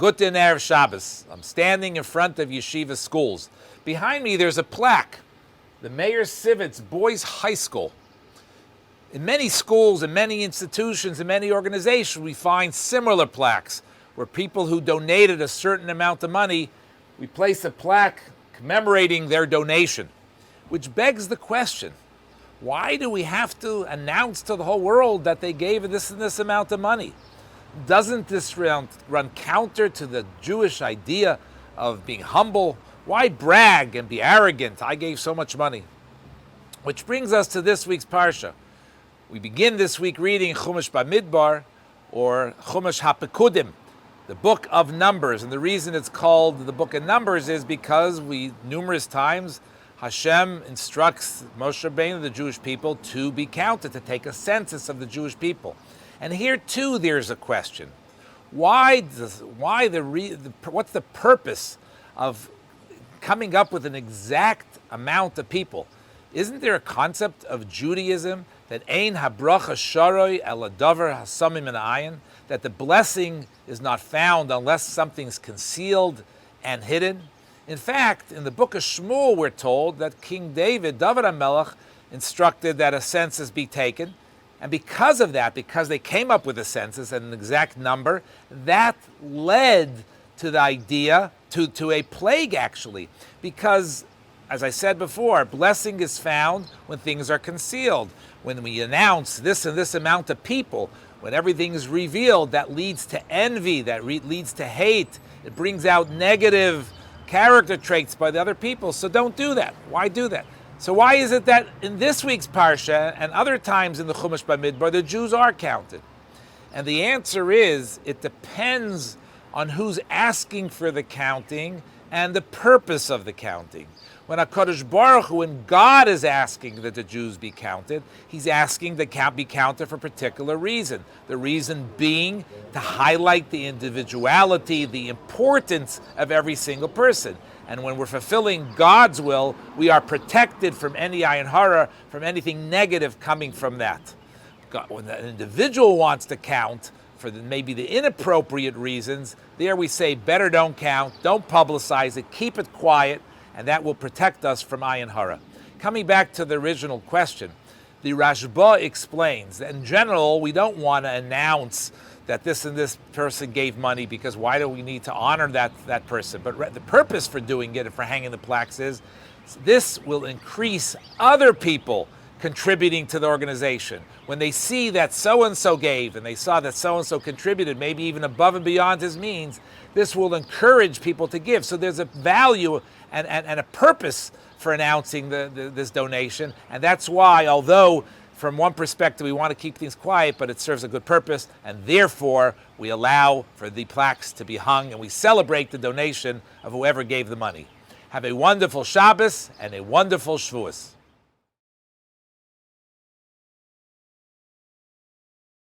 Guten Erev Shabbos. I'm standing in front of yeshiva schools. Behind me there's a plaque, the Mayor Sivitz Boys High School. In many schools, in many institutions, in many organizations, we find similar plaques where people who donated a certain amount of money, we place a plaque commemorating their donation, which begs the question, why do we have to announce to the whole world that they gave this and this amount of money? Doesn't this run counter to the Jewish idea of being humble? Why brag and be arrogant? I gave so much money. Which brings us to this week's Parsha. We begin this week reading Chumash Bamidbar, or Chumash HaPekudim, the book of Numbers. And the reason it's called the book of Numbers is because numerous times, Hashem instructs Moshe Rabbeinu, the Jewish people, to be counted, to take a census of the Jewish people. And here too there's a question. What's the purpose of coming up with an exact amount of people? Isn't there a concept of Judaism that ein habracha sharoi el hadavar hasamim min ha'ayin, that the blessing is not found unless something's concealed and hidden? In fact, in the book of Shmuel, we're told that King David HaMelech, instructed that a census be taken. And because of that, because they came up with a census and an exact number, that led to the idea, to a plague actually. Because, as I said before, blessing is found when things are concealed. When we announce this and this amount of people, when everything is revealed, that leads to envy, that leads to hate. It brings out negative character traits by the other people. So don't do that. Why do that? So why is it that in this week's Parsha and other times in the Chumash Bamidbar, the Jews are counted? And the answer is, it depends on who's asking for the counting and the purpose of the counting. When HaKadosh Baruch Hu, when God is asking that the Jews be counted, he's asking that be counted for a particular reason. The reason being to highlight the individuality, the importance of every single person. And when we're fulfilling God's will, we are protected from any ayin hara, from anything negative coming from that. When an individual wants to count for maybe the inappropriate reasons, there we say, better don't count, don't publicize it, keep it quiet, and that will protect us from ayin hara. Coming back to the original question, the Rashba explains that in general, we don't want to announce that this and this person gave money, because why do we need to honor that person? But the purpose for doing it and for hanging the plaques is this will increase other people contributing to the organization. When they see that so-and-so gave and they saw that so-and-so contributed, maybe even above and beyond his means, this will encourage people to give. So there's a value and a purpose for announcing this donation. And that's why, although from one perspective we want to keep things quiet, but it serves a good purpose, and therefore we allow for the plaques to be hung and we celebrate the donation of whoever gave the money. Have a wonderful Shabbos and a wonderful Shavuos.